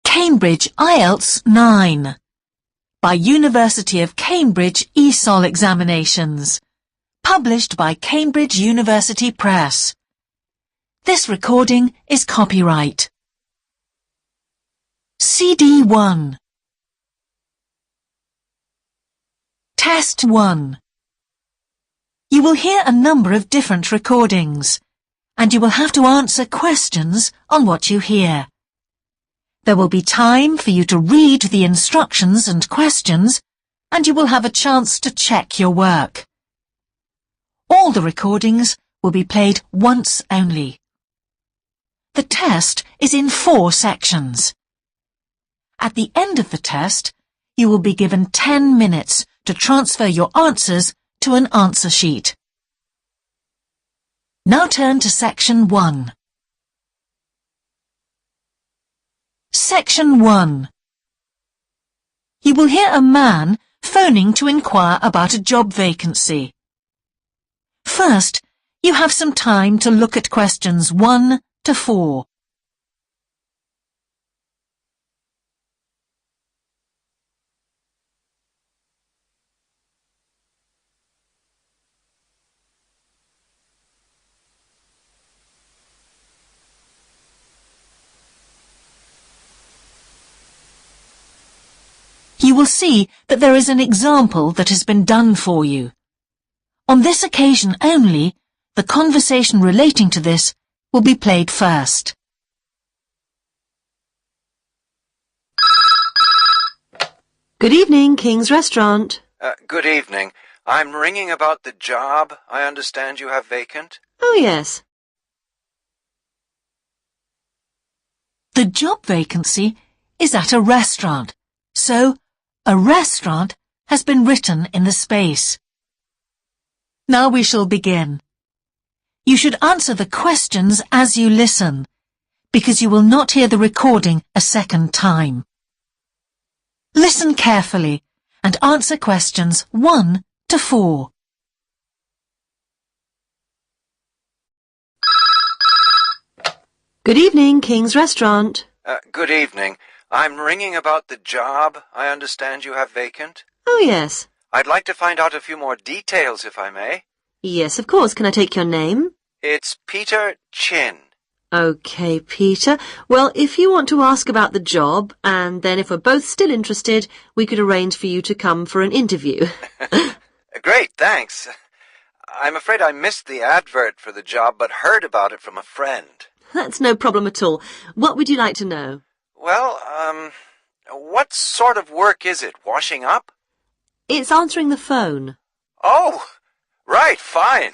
Cambridge Ielts 9 by University of Cambridge ESOL examinations, published by Cambridge University Press. This recording is copyright. CD 1. Test 1. You will hear a number of different recordings, and you will have to answer questions on what you hear. There will be time for you to read the instructions and questions, and you will have a chance to check your work. All the recordings will be played once only. The test is in 4 sections. At the end of the test, you will be given 10 minutes to transfer your answers to an answer sheet. Now turn to Section 1. Section 1. You will hear a man phoning to inquire about a job vacancy. First, you have some time to look at questions 1 to 4. You will see that there is an example that has been done for you. On this occasion only, the conversation relating to this will be played first. Good evening, King's Restaurant. Good evening. I'm ringing about the job I understand you have vacant. Oh, yes. The job vacancy is at a restaurant, so a restaurant has been written in the space. Now we shall begin. You should answer the questions as you listen, because you will not hear the recording a second time. Listen carefully and answer questions 1 to 4. Good evening, King's Restaurant. Good evening. I'm ringing about the job I understand you have vacant. Oh, yes. I'd like to find out a few more details, if I may. Yes, of course. Can I take your name? It's Peter Chin. OK, Peter. Well, if you want to ask about the job, and then if we're both still interested, we could arrange for you to come for an interview. Great, thanks. I'm afraid I missed the advert for the job, but heard about it from a friend. That's no problem at all. What would you like to know? Well, what sort of work is it? Washing up? It's answering the phone. Oh, right, fine.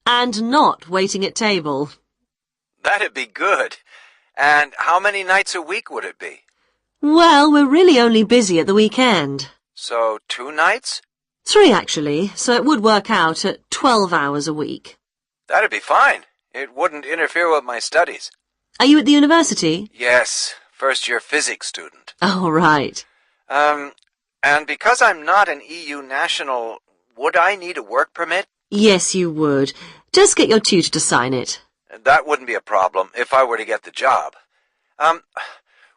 And not waiting at table. That'd be good. And how many nights a week would it be? Well, we're really only busy at the weekend. So 2 nights? 3, actually, so it would work out at 12 hours a week. That'd be fine. It wouldn't interfere with my studies. Are you at the university? Yes, first-year physics student. Oh, right. And because I'm not an EU national, would I need a work permit? Yes, you would. Just get your tutor to sign it. That wouldn't be a problem if I were to get the job.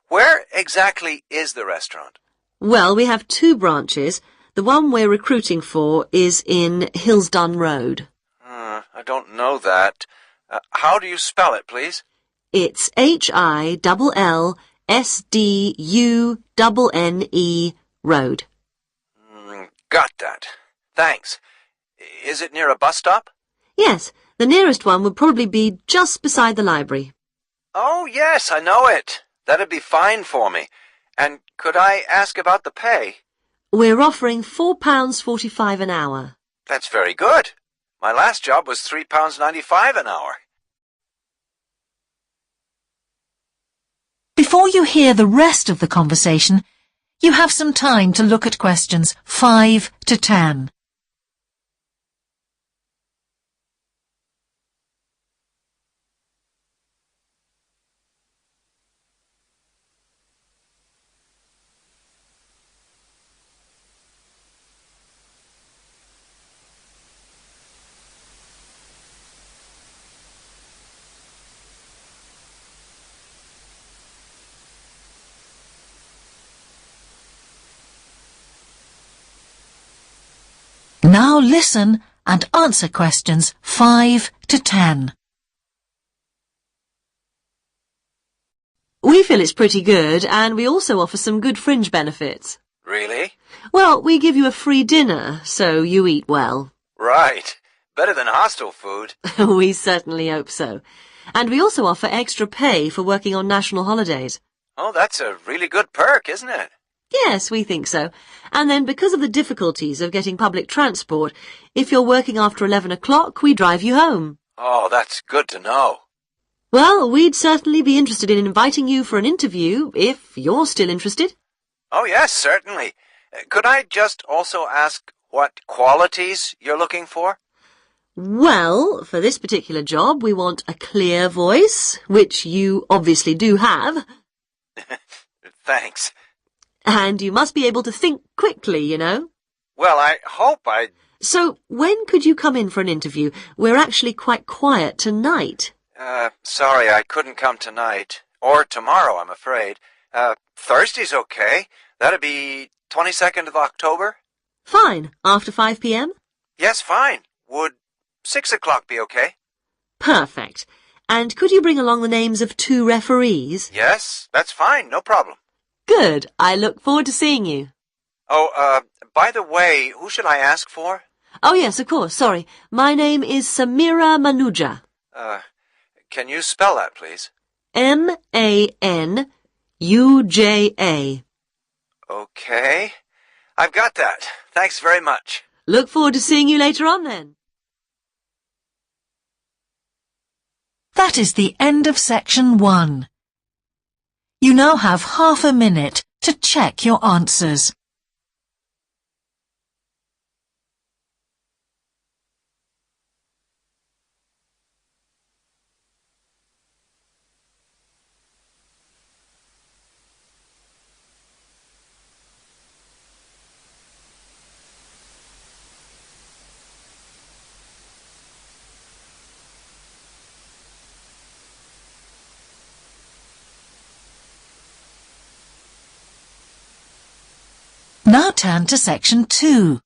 Where exactly is the restaurant? Well, we have 2 branches. The one we're recruiting for is in Hillsdon Road. I don't know that. How do you spell it, please? It's HILLSDUNNE Road. Got that. Thanks. Is it near a bus stop? Yes, the nearest one would probably be just beside the library. Oh, yes, I know it. That'd be fine for me. And could I ask about the pay? We're offering £4.45 an hour. That's very good. My last job was £3.95 an hour. Before you hear the rest of the conversation, you have some time to look at questions 5 to 10. Now listen and answer questions 5 to 10. We feel it's pretty good, and we also offer some good fringe benefits. Really? Well, we give you a free dinner, so you eat well. Right. Better than hostel food. We certainly hope so. And we also offer extra pay for working on national holidays. Oh, that's a really good perk, isn't it? Yes, we think so. And then because of the difficulties of getting public transport, if you're working after 11 o'clock, we drive you home. Oh, that's good to know. Well, we'd certainly be interested in inviting you for an interview, if you're still interested. Oh, yes, certainly. Could I just also ask what qualities you're looking for? Well, for this particular job, we want a clear voice, which you obviously do have. Thanks. And you must be able to think quickly, you know. Well, I hope I... So, when could you come in for an interview? We're actually quite quiet tonight. Sorry, I couldn't come tonight. Or tomorrow, I'm afraid. Thursday's okay. That'd be 22nd of October? Fine. After 5 p.m.? Yes, fine. Would 6 o'clock be okay? Perfect. And could you bring along the names of 2 referees? Yes, that's fine. No problem. Good. I look forward to seeing you. Oh, by the way, who should I ask for? Oh, yes, of course. Sorry. My name is Samira Manuja. Can you spell that, please? Manuja. Okay. I've got that. Thanks very much. Look forward to seeing you later on, then. That is the end of section 1. You now have half a minute to check your answers. Now turn to section 2.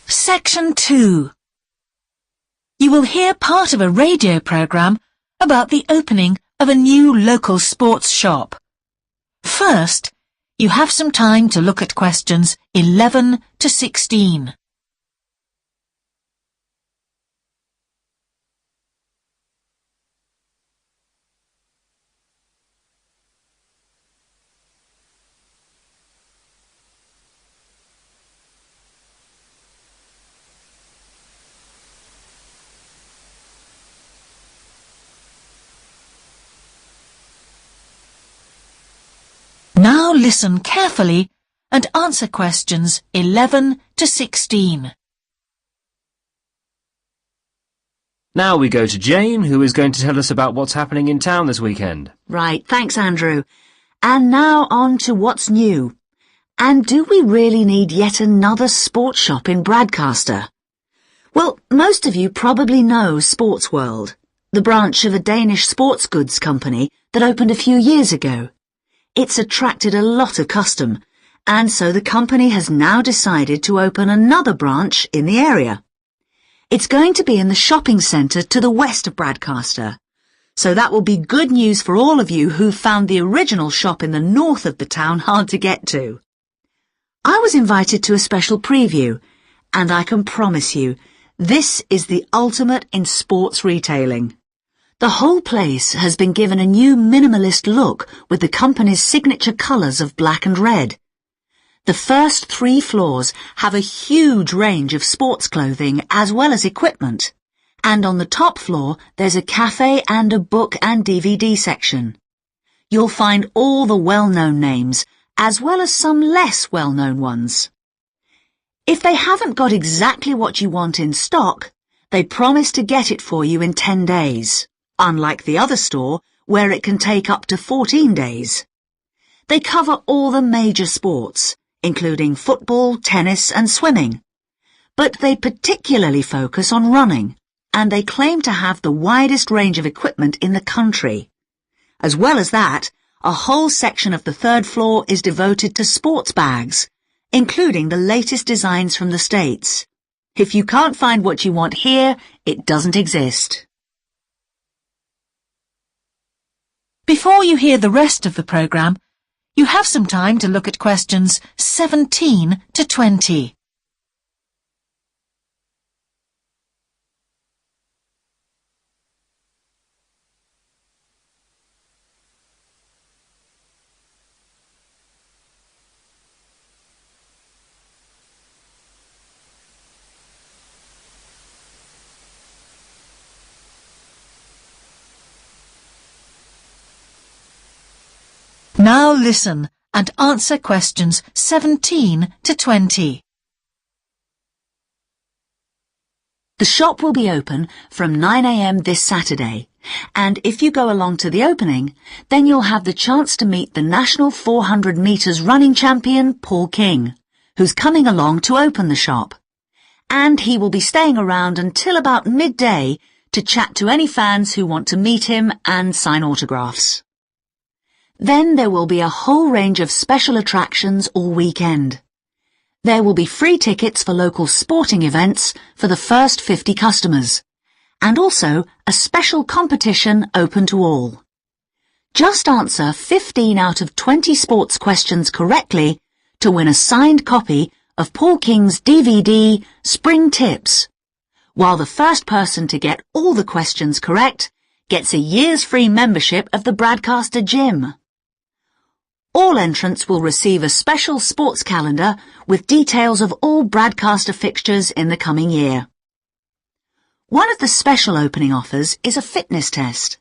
Section 2. You will hear part of a radio program about the opening of a new local sports shop. First, you have some time to look at questions 11 to 16. Now listen carefully and answer questions 11 to 16. Now we go to Jane, who is going to tell us about what's happening in town this weekend. Right, thanks, Andrew. And now on to what's new. And do we really need yet another sports shop in Bradcaster? Well, most of you probably know Sports World, the branch of a Danish sports goods company that opened a few years ago. It's attracted a lot of custom, and so the company has now decided to open another branch in the area. It's going to be in the shopping centre to the west of Bradcaster, so that will be good news for all of you who found the original shop in the north of the town hard to get to. I was invited to a special preview, and I can promise you, this is the ultimate in sports retailing. The whole place has been given a new minimalist look with the company's signature colours of black and red. The first 3 floors have a huge range of sports clothing as well as equipment. And on the top floor, there's a cafe and a book and DVD section. You'll find all the well-known names, as well as some less well-known ones. If they haven't got exactly what you want in stock, they promise to get it for you in 10 days. Unlike the other store, where it can take up to 14 days. They cover all the major sports, including football, tennis and swimming. But they particularly focus on running, and they claim to have the widest range of equipment in the country. As well as that, a whole section of the third floor is devoted to sports bags, including the latest designs from the States. If you can't find what you want here, it doesn't exist. Before you hear the rest of the programme, you have some time to look at questions 17 to 20. Now listen and answer questions 17 to 20. The shop will be open from 9 a.m. this Saturday, and if you go along to the opening, then you'll have the chance to meet the national 400 metres running champion, Paul King, who's coming along to open the shop. And he will be staying around until about midday to chat to any fans who want to meet him and sign autographs. Then there will be a whole range of special attractions all weekend. There will be free tickets for local sporting events for the first 50 customers, and also a special competition open to all. Just answer 15 out of 20 sports questions correctly to win a signed copy of Paul King's DVD, Spring Tips, while the first person to get all the questions correct gets a year's free membership of the Broadcaster Gym. All entrants will receive a special sports calendar with details of all Broadcaster fixtures in the coming year. One of the special opening offers is a fitness test,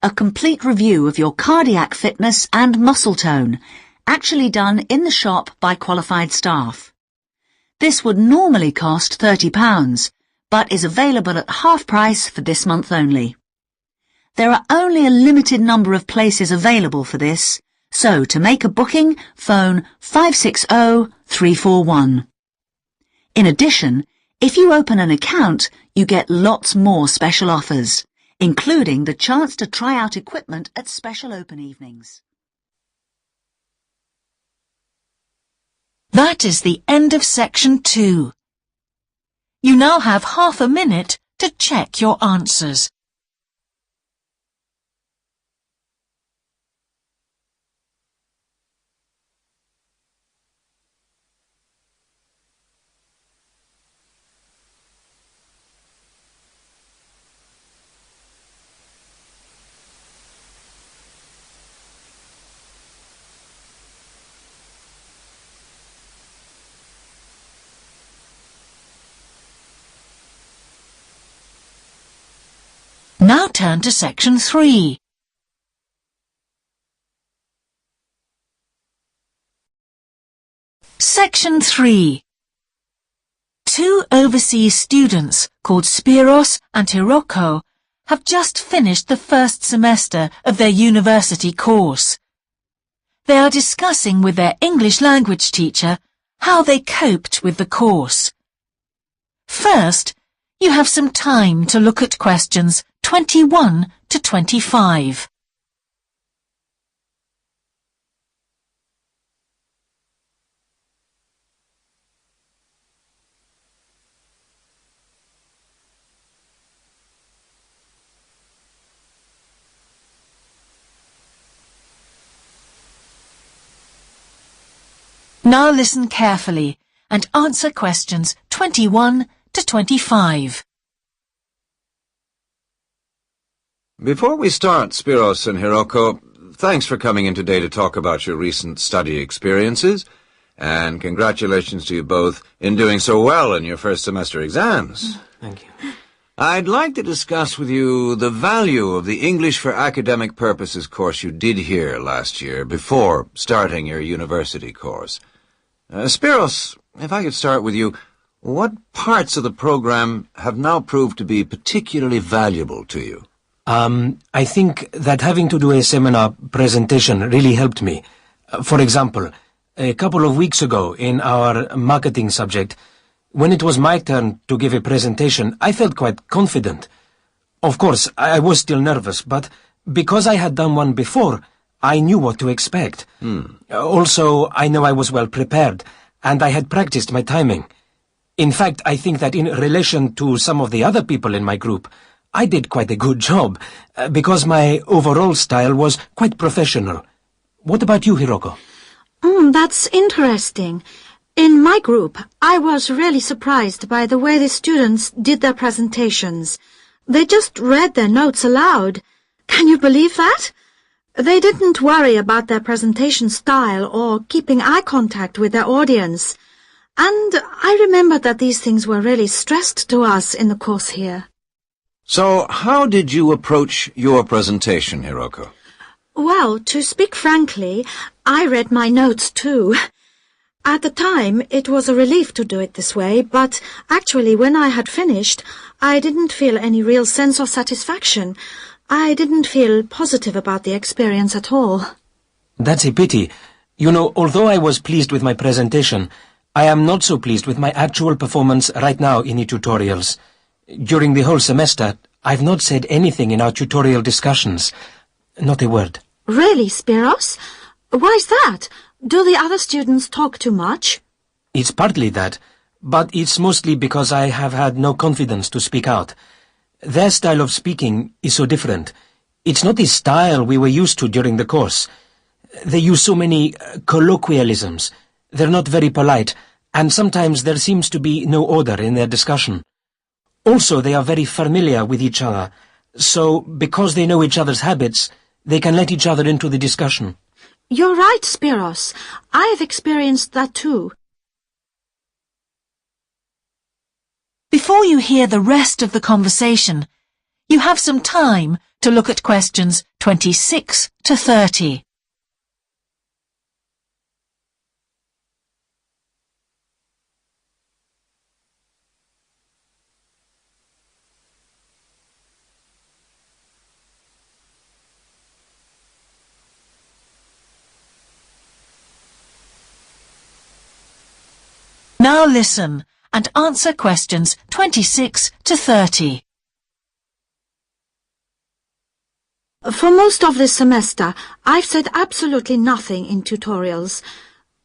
a complete review of your cardiac fitness and muscle tone, actually done in the shop by qualified staff. This would normally cost £30, but is available at half price for this month only. There are only a limited number of places available for this, so to make a booking, phone 560-341. In addition, if you open an account, you get lots more special offers, including the chance to try out equipment at special open evenings. That is the end of section 2. You now have half a minute to check your answers. Now turn to section 3. Section 3. Two overseas students called Spiros and Hiroko have just finished the first semester of their university course. They are discussing with their English language teacher how they coped with the course. First, you have some time to look at questions 21 to 25. Now listen carefully and answer questions 21 to 25. Before we start, Spiros and Hiroko, thanks for coming in today to talk about your recent study experiences, and congratulations to you both in doing so well in your first semester exams. Thank you. I'd like to discuss with you the value of the English for Academic Purposes course you did here last year before starting your university course. Spiros, if I could start with you, what parts of the program have now proved to be particularly valuable to you? I think that having to do a seminar presentation really helped me. For example, a couple of weeks ago in our marketing subject, when it was my turn to give a presentation, I felt quite confident. Of course, I was still nervous, but because I had done one before, I knew what to expect. Also, I know I was well prepared, and I had practiced my timing. In fact, I think that in relation to some of the other people in my group, I did quite a good job, because my overall style was quite professional. What about you, Hiroko? That's interesting. In my group, I was really surprised by the way the students did their presentations. They just read their notes aloud. Can you believe that? They didn't worry about their presentation style or keeping eye contact with their audience. And I remember that these things were really stressed to us in the course here. So, how did you approach your presentation, Hiroko? Well, to speak frankly, I read my notes too. At the time, it was a relief to do it this way, but actually when I had finished, I didn't feel any real sense of satisfaction. I didn't feel positive about the experience at all. That's a pity. You know, although I was pleased with my presentation, I am not so pleased with my actual performance right now in the tutorials. During the whole semester, I've not said anything in our tutorial discussions. Not a word. Really, Spiros? Why's that? Do the other students talk too much? It's partly that, but it's mostly because I have had no confidence to speak out. Their style of speaking is so different. It's not the style we were used to during the course. They use so many colloquialisms. They're not very polite, and sometimes there seems to be no order in their discussion. Also, they are very familiar with each other, so because they know each other's habits, they can let each other into the discussion. You're right, Spiros. I've experienced that too. Before you hear the rest of the conversation, you have some time to look at questions 26 to 30. Now listen and answer questions 26 to 30. For most of this semester, I've said absolutely nothing in tutorials.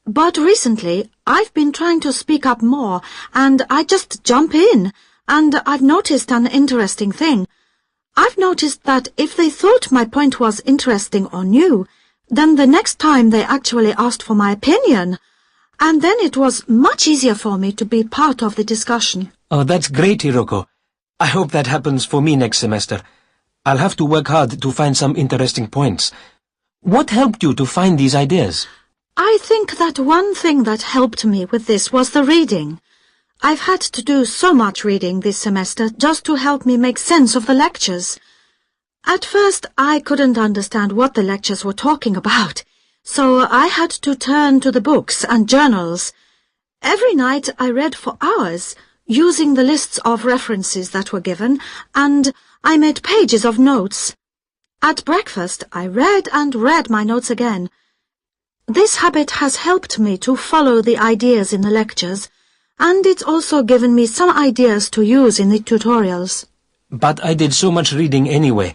But recently, I've been trying to speak up more, and I just jump in, and I've noticed an interesting thing. I've noticed that if they thought my point was interesting or new, then the next time they actually asked for my opinion. And then it was much easier for me to be part of the discussion. Oh, that's great, Hiroko. I hope that happens for me next semester. I'll have to work hard to find some interesting points. What helped you to find these ideas? I think that one thing that helped me with this was the reading. I've had to do so much reading this semester just to help me make sense of the lectures. At first, I couldn't understand what the lectures were talking about. So I had to turn to the books and journals. Every night I read for hours, using the lists of references that were given, and I made pages of notes. At breakfast I read and read my notes again. This habit has helped me to follow the ideas in the lectures, and it's also given me some ideas to use in the tutorials. But I did so much reading anyway.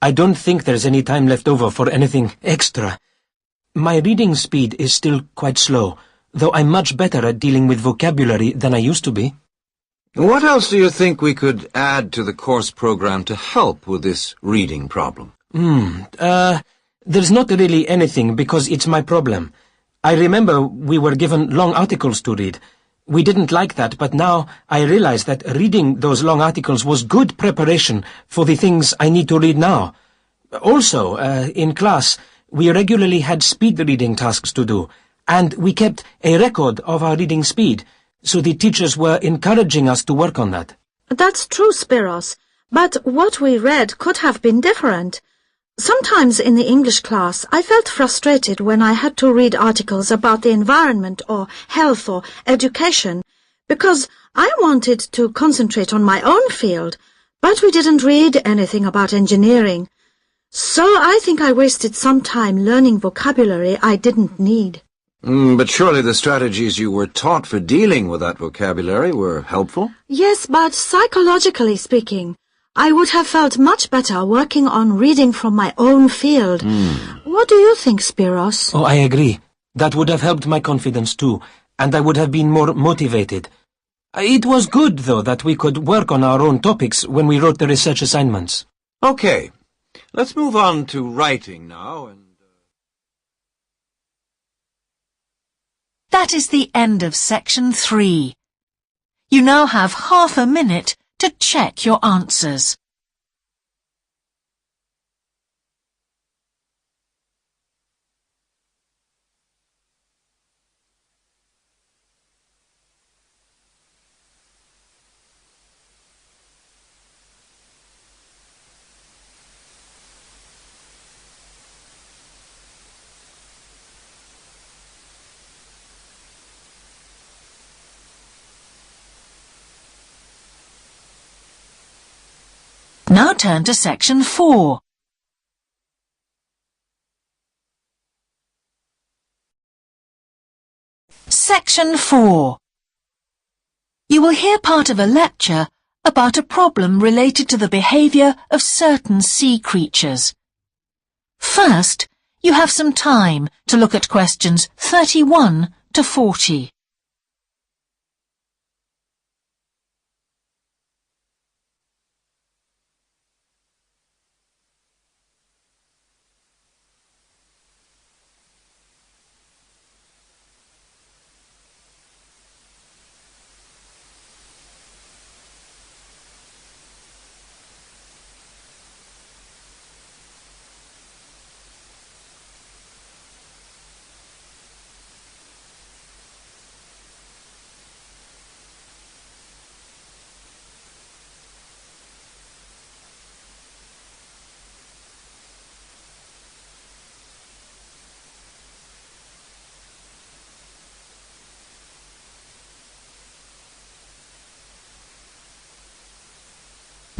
I don't think there's any time left over for anything extra. My reading speed is still quite slow, though I'm much better at dealing with vocabulary than I used to be. What else do you think we could add to the course program to help with this reading problem? There's not really anything because it's my problem. I remember we were given long articles to read. We didn't like that, but now I realize that reading those long articles was good preparation for the things I need to read now. Also, in class, we regularly had speed reading tasks to do, and we kept a record of our reading speed, so the teachers were encouraging us to work on that. That's true, Spiros, but what we read could have been different. Sometimes in the English class, I felt frustrated when I had to read articles about the environment or health or education, because I wanted to concentrate on my own field, but we didn't read anything about engineering. So I think I wasted some time learning vocabulary I didn't need. But surely the strategies you were taught for dealing with that vocabulary were helpful? Yes, but psychologically speaking, I would have felt much better working on reading from my own field. What do you think, Spiros? Oh, I agree. That would have helped my confidence too, and I would have been more motivated. It was good, though, that we could work on our own topics when we wrote the research assignments. Okay, let's move on to writing now. That is the end of section 3. You now have half a minute to check your answers. Now turn to section 4. Section 4. You will hear part of a lecture about a problem related to the behaviour of certain sea creatures. First, you have some time to look at questions 31 to 40.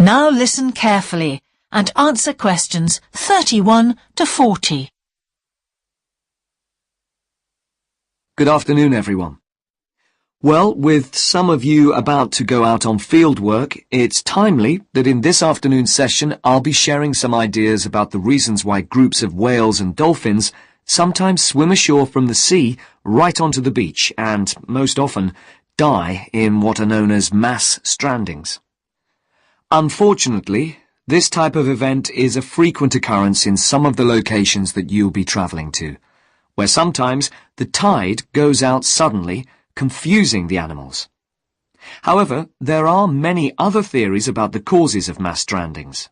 Now listen carefully and answer questions 31 to 40. Good afternoon, everyone. Well, with some of you about to go out on field work, it's timely that in this afternoon's session I'll be sharing some ideas about the reasons why groups of whales and dolphins sometimes swim ashore from the sea right onto the beach and, most often, die in what are known as mass strandings. Unfortunately, this type of event is a frequent occurrence in some of the locations that you'll be travelling to, where sometimes the tide goes out suddenly, confusing the animals. However, there are many other theories about the causes of mass strandings.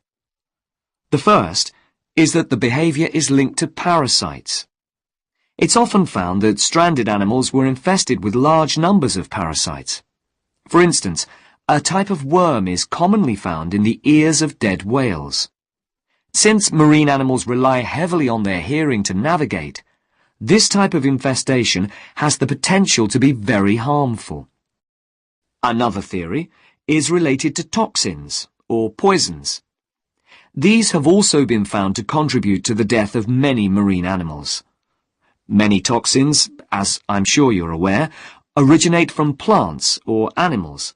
The first is that the behaviour is linked to parasites. It's often found that stranded animals were infested with large numbers of parasites. For instance, a type of worm is commonly found in the ears of dead whales. Since marine animals rely heavily on their hearing to navigate, this type of infestation has the potential to be very harmful. Another theory is related to toxins, or poisons. These have also been found to contribute to the death of many marine animals. Many toxins, as I'm sure you're aware, originate from plants or animals.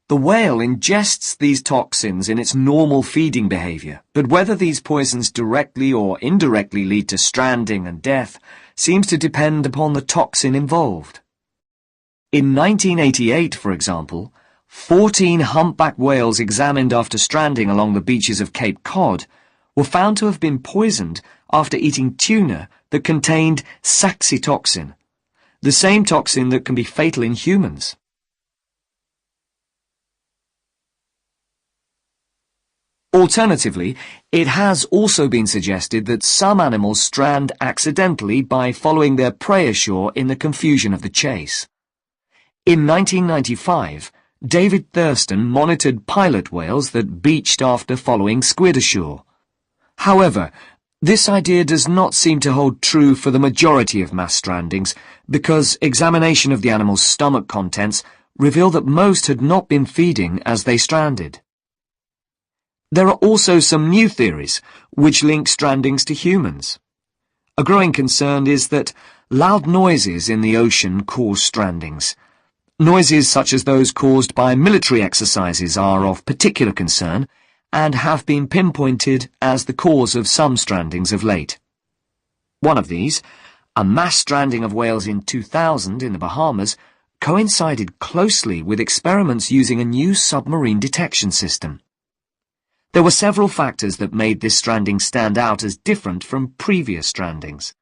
The whale ingests these toxins in its normal feeding behaviour, but whether these poisons directly or indirectly lead to stranding and death seems to depend upon the toxin involved. In 1988, for example, 14 humpback whales examined after stranding along the beaches of Cape Cod were found to have been poisoned after eating tuna that contained saxitoxin, the same toxin that can be fatal in humans. Alternatively, it has also been suggested that some animals strand accidentally by following their prey ashore in the confusion of the chase. In 1995, David Thurston monitored pilot whales that beached after following squid ashore. However, this idea does not seem to hold true for the majority of mass strandings because examination of the animal's stomach contents revealed that most had not been feeding as they stranded. There are also some new theories which link strandings to humans. A growing concern is that loud noises in the ocean cause strandings. Noises such as those caused by military exercises are of particular concern and have been pinpointed as the cause of some strandings of late. One of these, a mass stranding of whales in 2000 in the Bahamas, coincided closely with experiments using a new submarine detection system. There were several factors that made this stranding stand out as different from previous strandings.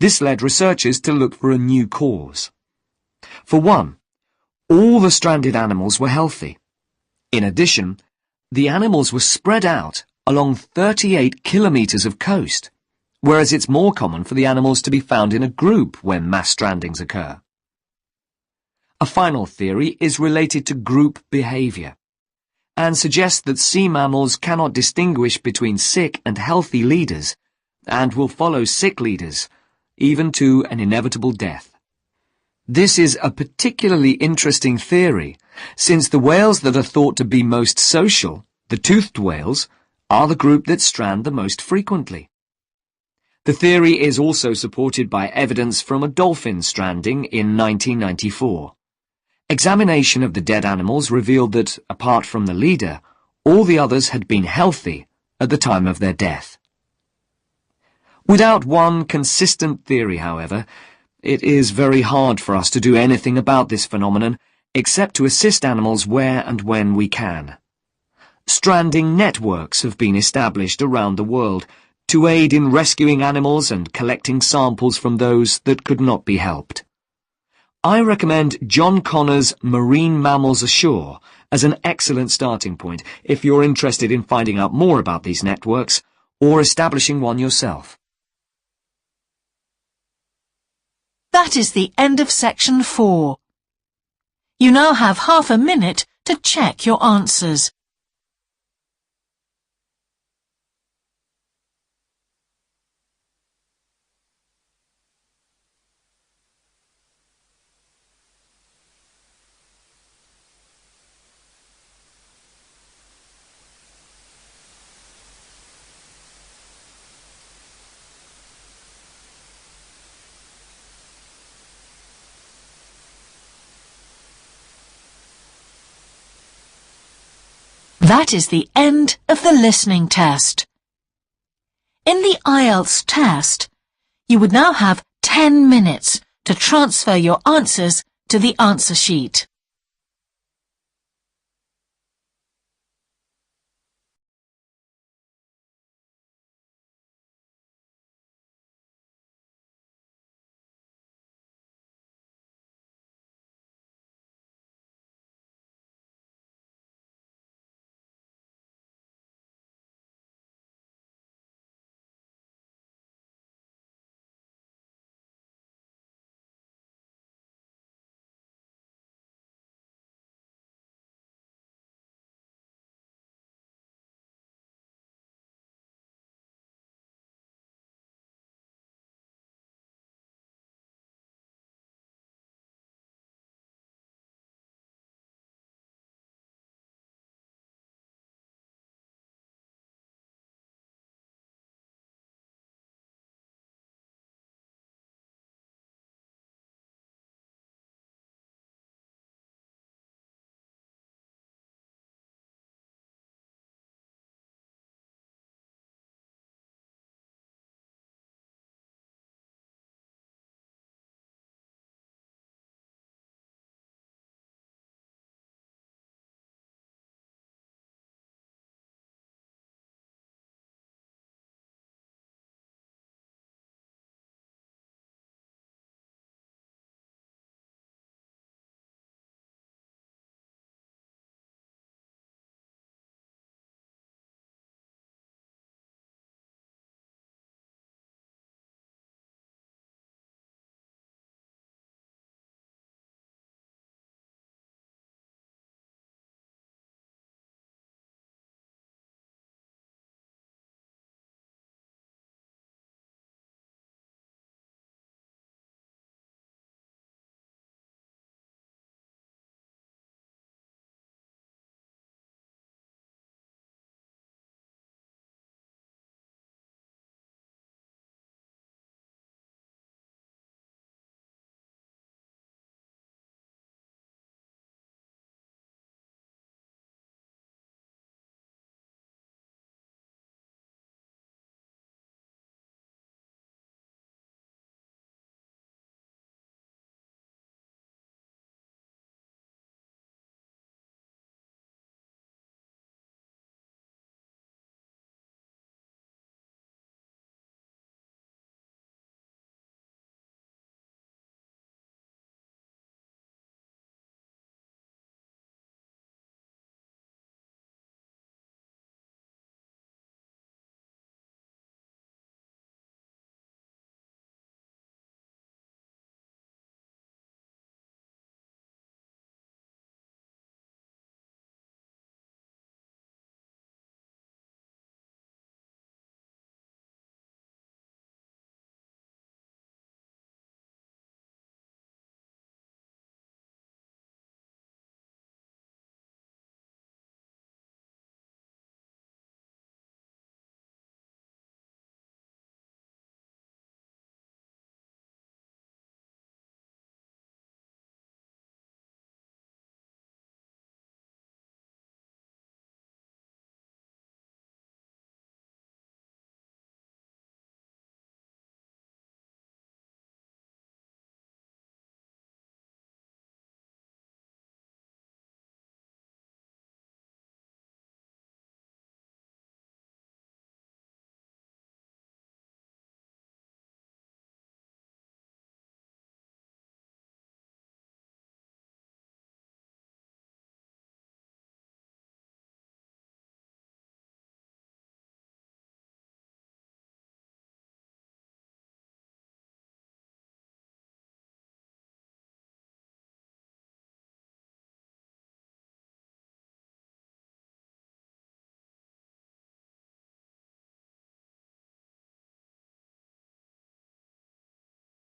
This led researchers to look for a new cause. For one, all the stranded animals were healthy. In addition, the animals were spread out along 38 kilometres of coast, whereas it's more common for the animals to be found in a group when mass strandings occur. A final theory is related to group behaviour, and suggests that sea mammals cannot distinguish between sick and healthy leaders, and will follow sick leaders, even to an inevitable death. This is a particularly interesting theory, since the whales that are thought to be most social, the toothed whales, are the group that strand the most frequently. The theory is also supported by evidence from a dolphin stranding in 1994. Examination of the dead animals revealed that, apart from the leader, all the others had been healthy at the time of their death. Without one consistent theory, however, it is very hard for us to do anything about this phenomenon except to assist animals where and when we can. Stranding networks have been established around the world to aid in rescuing animals and collecting samples from those that could not be helped. I recommend John Connor's Marine Mammals Ashore as an excellent starting point if you're interested in finding out more about these networks or establishing one yourself. That is the end of section 4. You now have half a minute to check your answers. That is the end of the listening test. In the Ielts test, you would now have 10 minutes to transfer your answers to the answer sheet.